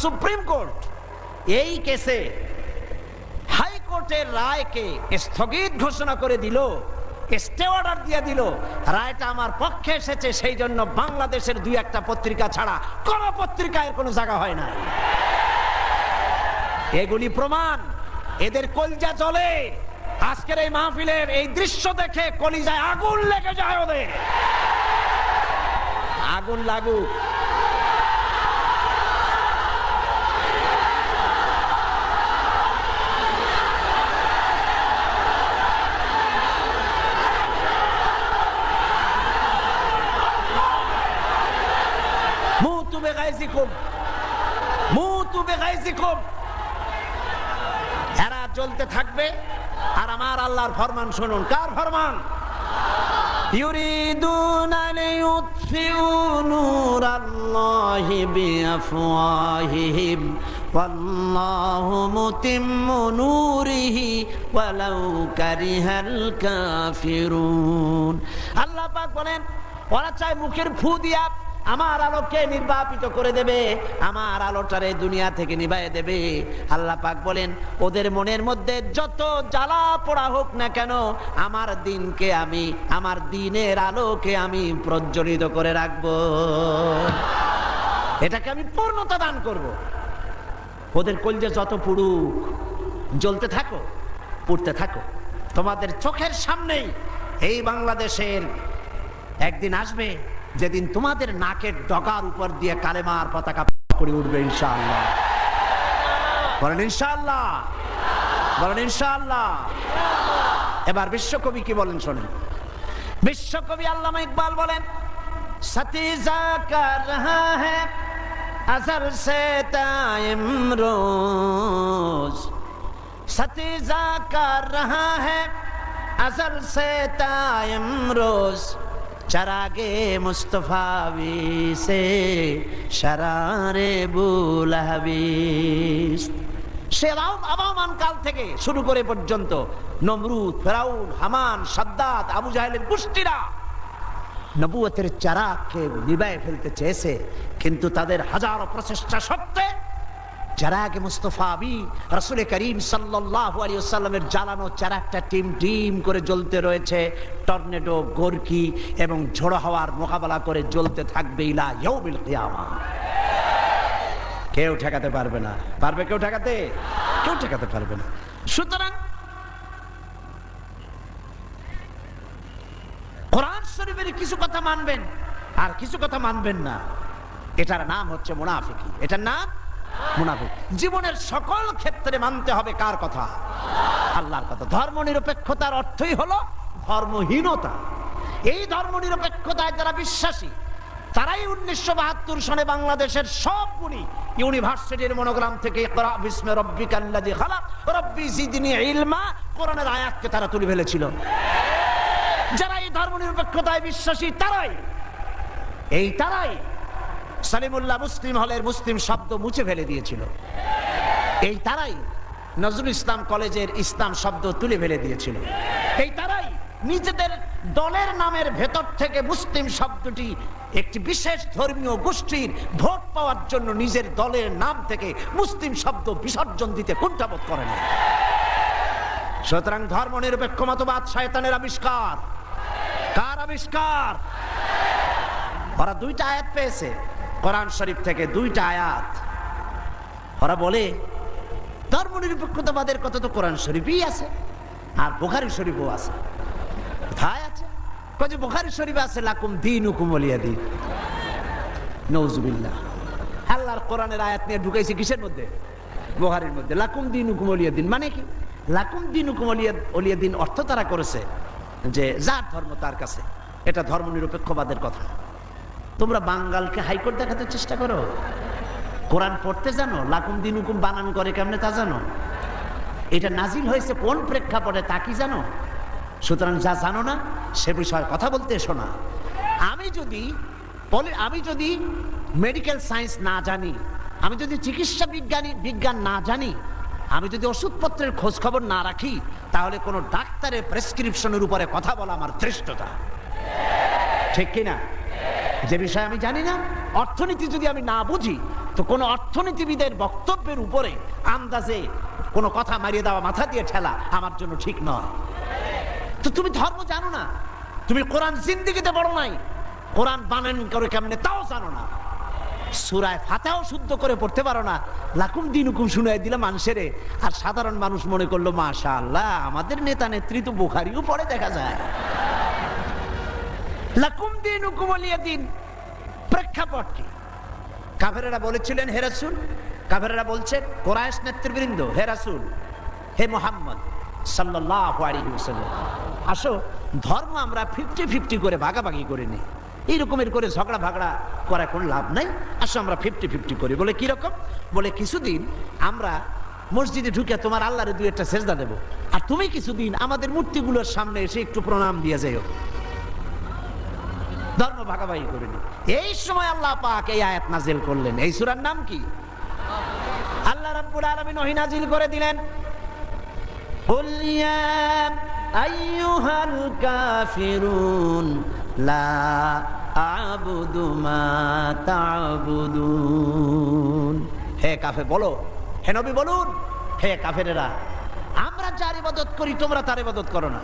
[SPEAKER 1] সুপ্রিম কোর্ট এই কেসে হাইকোর্টের রায়কে স্থগিত ঘোষণা করে দিল, স্টে অর্ডার দিয়ে দিল। রায়টা আমার পক্ষে এসেছে, সেই জন্য বাংলাদেশের 2-1টা পত্রিকা ছাড়া কোন পত্রিকায় কোনো জায়গা হয় না। এগুলি প্রমাণ, এদের কলিজা জ্বলে। আজকের এই মাহফিলের এই দৃশ্য দেখে কলিজায় আগুন লেগে যায় ওদের। আগুন লাগুক। এরা চলতে থাকবে। আর আমার আল্লাহর ফরমান শুনুন। কার ফরমান? ইউরিদুনা লিইউতফিউ নূরাল্লাহি বিআফওয়াহিহিম ওয়াল্লাহু মুতিম্মু নূরিহি ওয়ালাউ কারিহাল কাফিরুন। আল্লাহ পাক বলেন, ওরা চায় মুখের ফু দিয়া আমার আলোকে নির্বাপিত করে দেবে, আমার আলোটারে দুনিয়া থেকে নিভাইয়ে দেবে। আল্লাহ পাক বলেন ওদের মনের মধ্যে যত জ্বালা পোড়া হোক না কেন, আমার দিনকে আমি, আমার দিনের আলোকে আমি প্রজ্বলিত করে রাখবো, এটাকে আমি পূর্ণতা দান করব। ওদের কলজে যত পুড়ুক, জ্বলতে থাকো, পুড়তে থাকো। তোমাদের চোখের সামনেই এই বাংলাদেশের একদিন আসবে যেদিন তোমাদের নাকের ডগার উপর দিয়ে কালেমার পতাকা করে উঠবে ইনশাআল্লাহ। বলেন ইনশাআল্লাহ, বলেন ইনশাআল্লাহ। এবার বিশ্বকবি কি বলেন শোনেন। বিশ্বকবি আল্লামা ইকবাল বলেন, সতীজা কর রহা হ্যায় अज़ल से ताइम रोज, सतीजा कर रहा है अज़ल से ताइम रोज, चरागे मुस्तफावी से शरारे बुलहबीस। সে আবাহমান কাল থেকে শুরু করে পর্যন্ত নমরুদ, ফেরাউন, হামান, সাদ্দাত, আবু জাহেলের গোষ্ঠীরা নবুয়তের চারাগকে নিভায়ে ফেলতে চেয়েছে, কিন্তু তাদের হাজারো প্রচেষ্টা সত্ত্বে চারাগে মুস্তাফাবি রাসূল করিম সাল্লাল্লাহু আলাইহি ওয়াসাল্লামের জ্বালানো চারাগটা টিম টিম করে জ্বলতে রয়েছে। টর্নেডো, গর্কি এবং ঝড়ো হাওয়ার মোকাবেলা করে জ্বলতে থাকবে ইলা ইয়াউমিল কিয়ামা। কেউ ঠেকাতে পারবে না। পারবে কেউ ঠেকাতে? কেউ ঠেকাতে পারবে না। সুতরাং কোরআন শরীফের কিছু কথা মানবেন আর কিছু কথা মানবেন না, এটার নাম হচ্ছে মুনাফিকি। এটার নাম মুনাফিক। জীবনের সকল ক্ষেত্রে মানতে হবে কার কথা? আল্লাহর কথা। ধর্মনিরপেক্ষতার অর্থই হলো ধর্মহীনতা। এই ধর্মনিরপেক্ষতায় যারা বিশ্বাসী তারাই 1972 সনে বাংলাদেশের সবগুলি ইউনিভার্সিটির মনোগ্রাম থেকে ইকরা বিসমি রাব্বিকাল্লাযী খালাক রব্বি জিদনি ইলমা কোরআনের আয়াতকে তারা তুলে ফেলেছিল। যারা এই ধর্মনিরপেক্ষতায় বিশ্বাসী তারাই সালিমুল্লাহ মুসলিম হলের মুসলিম শব্দ মুছে ফেলে দিয়েছিল। এই তারাই নজরুল ইসলাম কলেজের ইসলাম শব্দ তুলে ফেলে দিয়েছিল। এই তারাই নিজেদের দলের নামের ভেতর থেকে মুসলিম শব্দটি একটি বিশেষ ধর্মীয় গোষ্ঠীর ভোট পাওয়ার জন্য নিজের দলের নাম থেকে মুসলিম শব্দ বিসর্জন দিতে কুণ্ঠাবোধ করে না। সুতরাং ধর্মনিরপেক্ষ মতবাদ শয়তানের আবিষ্কার। কার আবিষ্কার? ওরা দুইটা আয়াত পেয়েছে কোরআন শরীফ থেকে, দুইটা আয়াত। ওরা বলে ধর্মনিরপেক্ষতাবাদের কথা তো কোরআন শরীফই আছে আর বুখারী শরীফও আছে। কোথায় আছে? কয় যে বুখারী শরীফে আছে লাকুম দীনুকুম ওয়ালিয়া দীন। নাউযুবিল্লাহ। আল্লাহর কোরআনের আয়াত নিয়ে ঢুকাইছে কিসের মধ্যে? বুখারীর মধ্যে। লাকুম দীনুকুম ওয়ালিয়া দীন মানে কি? লাকুম দীনুকুম ওয়ালিয়া দীন অর্থ তারা করেছে যে যার ধর্ম তার কাছে। এটা ধর্মনিরপেক্ষবাদের কথা। তোমরা বাঙ্গালকে হাইকোর্ট দেখাতে চেষ্টা করো। কোরআন পড়তে জানো? লাকুম দীনুকুম বানান করে কেমনে তা জানো? এটা নাজিল হয়েছে কোন প্রেক্ষাপটে তা কি জানো? সুতরাং যা জানো না সে বিষয়ে কথা বলতে এসো না। আমি যদি মেডিকেল সায়েন্স না জানি, আমি যদি চিকিৎসা বিজ্ঞান না জানি, আমি যদি ওষুধপত্রের খোঁজ খবর না রাখি, তাহলে কোনো ডাক্তারের প্রেসক্রিপশনের উপরে কথা বলা আমার ধৃষ্টতা। ঠিক কিনা? যে বিষয় আমি জানি না, অর্থনীতি যদি আমি না বুঝি, তো কোনো অর্থনীতিবিদের বক্তব্যের উপরে আন্দাজে কোনো কথা মারিয়ে দেওয়া, মাথা দিয়ে ঠেলা আমার জন্য ঠিক নয়। তো তুমি ধর্ম জানো না, তুমি কোরআন জিন্দেগিতে পড়ো নাই, কোরআন বানান করে কেমনে তাও জানো না, সূরা ফাতিহাও শুদ্ধ করে পড়তে পারো না, লাকুম দীনুকুম শুনাই দিলে মানুষেরে, আর সাধারণ মানুষ মনে করলো মাশাআল্লাহ আমাদের নেতা নেত্রী তো বুখারীও পড়ে দেখা যায়। লাকুম দীনুকুম ওয়ালিয়া দীন প্রেক্ষাপট কি? কাফেরেরা বলেছিলেন হে রাসূল, কাফেরেরা বলছে কুরাইশ নেতৃবৃন্দ, হে রাসূল, হে মুহাম্মদ সাল্লাল্লাহু আলাইহি ওয়াসাল্লাম, আসো ধর্ম আমরা 50-50 করে ভাগাভাগি করে নিই। এইরকমের করে ঝগড়া ভাগড়া করা কোনো লাভ নাই, আসো আমরা 50-50 করি। বলে কি রকম? বলে কিছুদিন আমরা মসজিদে ঢুকে তোমার আল্লাহরে দুই একটা সেজদা দেব, আর তুমি কিছুদিন আমাদের মূর্তিগুলোর সামনে এসে একটু প্রণাম দিয়ে যাইও। ধর্ম ভাগাভাগি করে নি। এই সময় আল্লাহ পাক এই আয়াত নাজিল করলেন। এই সূরার নাম কি? আল্লাহ রাব্বুল আলামিন ওহী নাজিল করে দিলেন, কুল ইয়া আইয়ুহাল কাফিরুন লা আ'বুদু মা তা'বুদুন। হে কাফের বলো, হে নবী বলুন, হে কাফেরেরা, আমরা যার ইবাদত করি তোমরা তার ইবাদত করো না,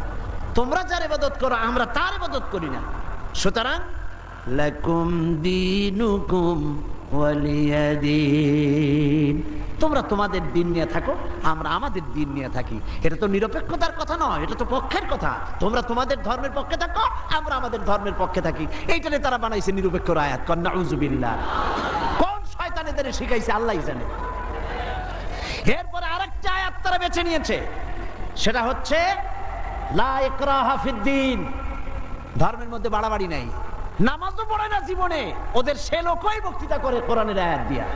[SPEAKER 1] তোমরা যার ইবাদত করো আমরা তার ইবাদত করি না। সুতরাং লাকুম দীনুকুম ওয়ালিয়া দীন, তোমরা তোমাদের দিন নিয়ে থাকো, আমরা আমাদের দিন নিয়ে থাকি। এটা তো নিরপেক্ষতার কথা নয়, এটা তো পক্ষের কথা। তোমরা তোমাদের ধর্মের পক্ষে থাকো, আমরা আমাদের ধর্মের পক্ষে থাকি। এইটারে তারা বানাইছে নিরপেক্ষর আয়াত। নাউযুবিল্লাহ। কোন শয়তান এদের শিখাইছে আল্লাহই জানে। এরপরে আরেকটা আয়াত তারা বেছে নিয়েছে, সেটা হচ্ছে লা ইকরাহা ফিদ্দিন, ধর্মের মধ্যে বাড়াবাড়ি নাই। নামাজও পড়ে না জীবনে, ওদের সে লোকই বক্তৃতা করে কোরআনের আয়াত দিয়া।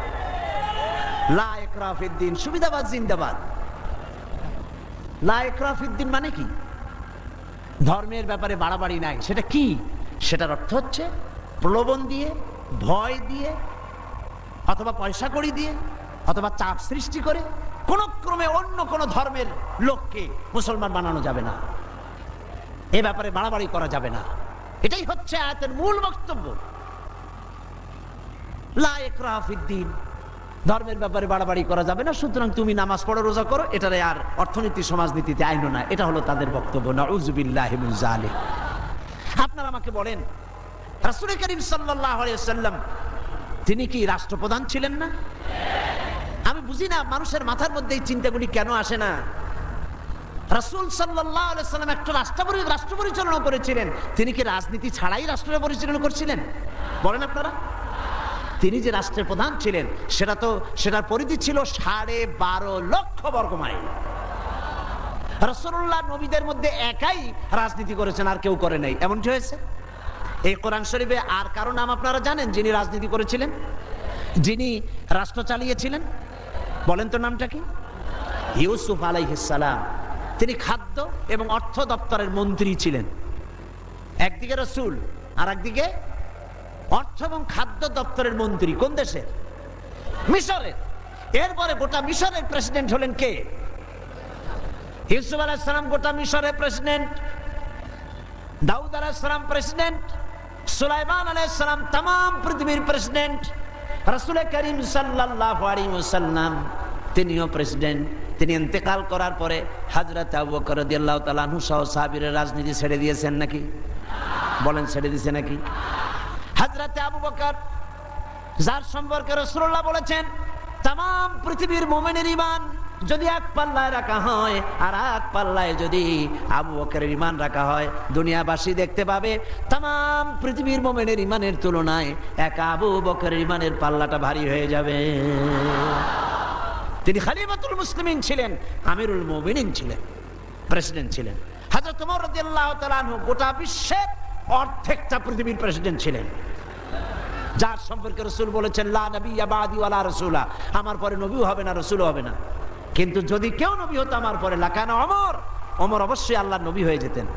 [SPEAKER 1] লা ইকরাহা ফিদ্দিন, সুবিধাবাদ জিন্দাবাদ। লা ইকরাহা ফিদ্দিন মানে কি? ধর্মের ব্যাপারে বাড়াবাড়ি নাই। সেটা কি? সেটার অর্থ হচ্ছে প্রলোভন দিয়ে, ভয় দিয়ে, অথবা পয়সা কড়ি দিয়ে, অথবা চাপ সৃষ্টি করে কোন ক্রমে অন্য কোন ধর্মের লোককে মুসলমান বানানো যাবে না, এ ব্যাপারে বাড়াবাড়ি করা যাবে না। এটাই হচ্ছে আয়াতের মূল বক্তব্য। লা ইকরাহা ফিদ্দিন, ধর্মের ব্যাপারে বাড়াবাড়ি করা যাবে না, সুতরাং তুমি নামাজ পড়ো, রোজা করো, এটারে আর অর্থনীতি সমাজনীতিতে আইনো না। এটা হলো তাদের বক্তব্য। নাউযুবিল্লাহি মিন যালিক। আপনারা আমাকে বলেন, রাসূল করিম সাল্লাল্লাহু আলাইহি ওয়াসাল্লাম তিনি কি রাষ্ট্রপ্রধান ছিলেন না? আমি বুঝি না মানুষের মাথার মধ্যে এই চিন্তাগুলি কেন আসে না। রাসূল সাল্লাল্লাহু আলাইহি ওয়াসাল্লাম একটা রাষ্ট্র পরিচালনা করেছিলেন। তিনি কি রাজনীতি ছাড়াই রাষ্ট্র পরিচালনা করছিলেন? বলেন আপনারা। তিনি যে রাষ্ট্রের প্রধান ছিলেন, সেটার পরিধি ছিল 12.5 লক্ষ বর্গ মাইল। রাসূলুল্লাহ নবীদের মধ্যে একাই রাজনীতি করেছেন, আর কেউ করে নাই। এমনটি হয়েছে। এই কোরআন শরীফে আর কারো নাম আপনারা জানেন যিনি রাজনীতি করেছিলেন, যিনি রাষ্ট্র চালিয়েছিলেন? বলেন তো নামটা কি? ইউসুফ আলাইহিস সালাম। তিনি খাদ্য এবং অর্থ দপ্তরের মন্ত্রী ছিলেন। একদিকে রাসূল, আর একদিকে অর্থ এবং খাদ্য দপ্তরের মন্ত্রী। কোন দেশে? মিশরের। এরপরে গোটা মিশরের প্রেসিডেন্ট হলেন কে? ইউসুফ আলাইহিস সালাম গোটা মিশরের প্রেসিডেন্ট, দাউদ আলাইহিস সালাম প্রেসিডেন্ট, সুলাইমান আলাইহিস সালাম तमाम পৃথিবীর প্রেসিডেন্ট, রাসূল করিম সাল্লাল্লাহু আলাইহি ওয়াসাল্লাম তিনিও প্রেসিডেন্ট। তিনি ইন্তেকাল করার পরে হযরত আবু বকর রাদিয়াল্লাহু তাআলা আনহু সহ সাহাবীরা রাজনীতি ছেড়ে দিয়েছেন নাকি? বলেন, ছেড়ে দিয়েছে নাকি? হযরত আবু বকর, যার সম্পর্কে রাসূলুল্লাহ বলেছেন तमाम পৃথিবীর মুমিনের ঈমান যদি এক পাল্লায় রাখা হয়, আর এক পাল্লায় যদি আবু বকরের ঈমান রাখা হয়, দুনিয়াবাসী দেখতে পাবে तमाम পৃথিবীর মুমিনের ঈমানের তুলনায় এক আবু বকরের ঈমানের পাল্লাটা ভারী হয়ে যাবে। তিনি খলিফাতুল মুসলিমিন ছিলেন, আমিরুল মুমিনিন ছিলেন, প্রেসিডেন্ট ছিলেন। হযরত ওমর রাদিয়াল্লাহু তাআলা আনহু গোটা বিশ্বের অর্ধেকটা পৃথিবীর প্রেসিডেন্ট ছিলেন, যার সম্পর্কে রাসূল বলেছেন লা নাবিয়্যা বাদি ওয়ালা রাসূলা, আমার পরে নবীও হবে না, রাসূলও হবে না। কিন্তু যদি কেউ নবী হতো আমার পরে, লাকানা ওমর, ওমর অবশ্যই আল্লাহর নবী হয়ে যেতেন।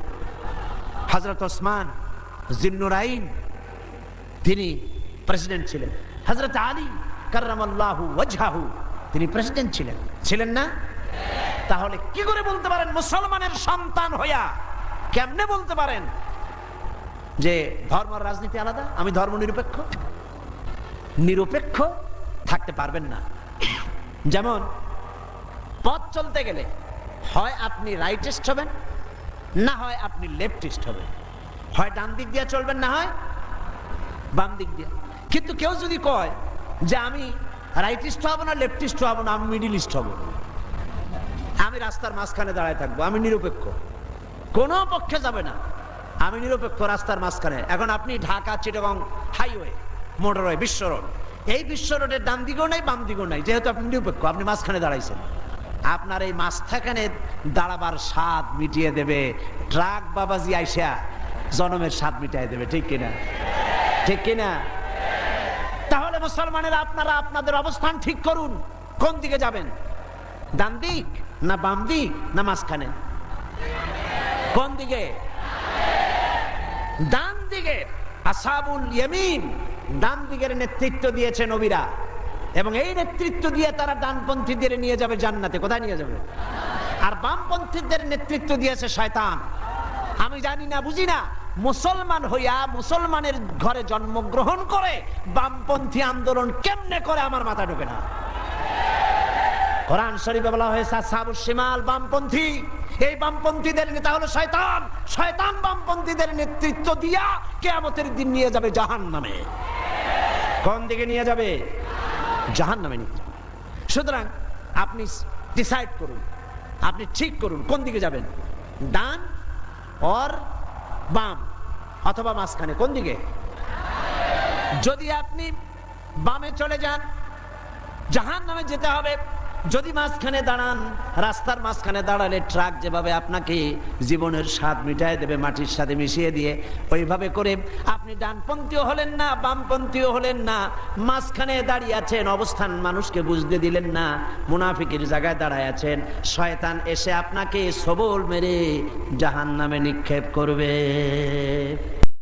[SPEAKER 1] হযরত ওসমান জিন্নুরাইন তিনি প্রেসিডেন্ট ছিলেন। হযরত আলী কাররামাল্লাহু ওয়াজহাহু তিনি প্রেসিডেন্ট ছিলেন, ছিলেন না? তাহলে কি করে বলতে পারেন মুসলমানের সন্তান হইয়া, কেমনে বলতে পারেন যে ধর্ম আর রাজনীতি আলাদা, আমি ধর্ম নিরপেক্ষ? নিরপেক্ষ থাকতে পারবেন না। যেমন পথ চলতে গেলে হয় আপনি রাইটিস্ট হবেন, না হয় আপনি লেফটিস্ট হবেন। হয় ডান দিক দিয়ে চলবেন, না হয় বাম দিক দিয়ে। কিন্তু কেউ যদি কয় যে আমি রাইটিস্ট হব না, লেফটিস্ট হব না, আমি মিডিলিস্ট হব, আমি রাস্তার মাঝখানে দাঁড়ায় থাকবো, আমি নিরপেক্ষ, কোনো পক্ষে যাবে না, আমি নিরপেক্ষ রাস্তার মাঝখানে। এখন আপনি ঢাকা চিটাগং হাইওয়ে, মোটরওয়ে, বিশ্ব রোড, এই বিশ্ব রোডের ডান দিকেও নাই, বাম দিকেও নাই, যেহেতু আপনি নিরপেক্ষ, আপনি মাঝখানে দাঁড়াইছেন। আপনার এই মাঝখানে দাঁড়াবার স্বাদ মিটিয়ে দেবে ট্রাক বাবাজি আইসা, জনমের স্বাদ মিটিয়ে দেবে। ঠিক কিনা? ঠিক কিনা? তাহলে মুসলমানেরা আপনারা আপনাদের অবস্থান ঠিক করুন, কোন দিকে যাবেন? ডান দিক না বাম দিক না মাঝখানে? কোন দিকে? ডান দিকে। আসহাবুল ইয়ামিন, ডান দিকের নেতৃত্ব দিয়েছে নবীরা, এবং এই নেতৃত্ব দিয়ে তারা ডানপন্থীদের নিয়ে যাবে জান্নাতে। কোথায় নিয়ে যাবে? আর বামপন্থীদের নেতৃত্ব দিয়েছে শয়তান। আমি জানি না, বুঝি না, মুসলমান হইয়া মুসলমানের ঘরে জন্মগ্রহণ করে বামপন্থী আন্দোলন কেমনে করে আমার মাথা ঢোকে না। কোরআন শরীফে বলা হয়েছে আসহাবুশ শিমাল বামপন্থী, এই বামপন্থীদের নেতা হলো শয়তান, শয়তান বামপন্থীদের নেতৃত্ব দিয়া কিয়ামতের দিন নিয়ে যাবে জাহান্নামে। কোন দিকে নিয়ে যাবে? জাহান্নামে নিয়ে যাবে। সুতরাং আপনি ডিসাইড করুন, আপনি ঠিক করুন কোন দিকে যাবেন, ডান অর বাম অথবা মাঝখানে, কোন দিকে? যদি আপনি বামে চলে যান জাহান্নামে যেতে হবে। যদি মাঝখানে দাঁড়ান, রাস্তার মাঝখানে দাঁড়ালে ট্রাক যেভাবে আপনাকে জীবনের স্বাদ মিটায় দেবে মাটির সাথে মিশিয়ে দিয়ে, ওইভাবে করে আপনি ডানপন্থীও হলেন না বামপন্থীও হলেন না, মাঝখানে দাঁড়িয়ে আছেন, অবস্থান মানুষকে বুঝতে দিলেন না, মুনাফিকের জায়গায় দাঁড়ায় আছেন। শয়তান এসে আপনাকে সবল মেরে জাহান্নামে নিক্ষেপ করবে।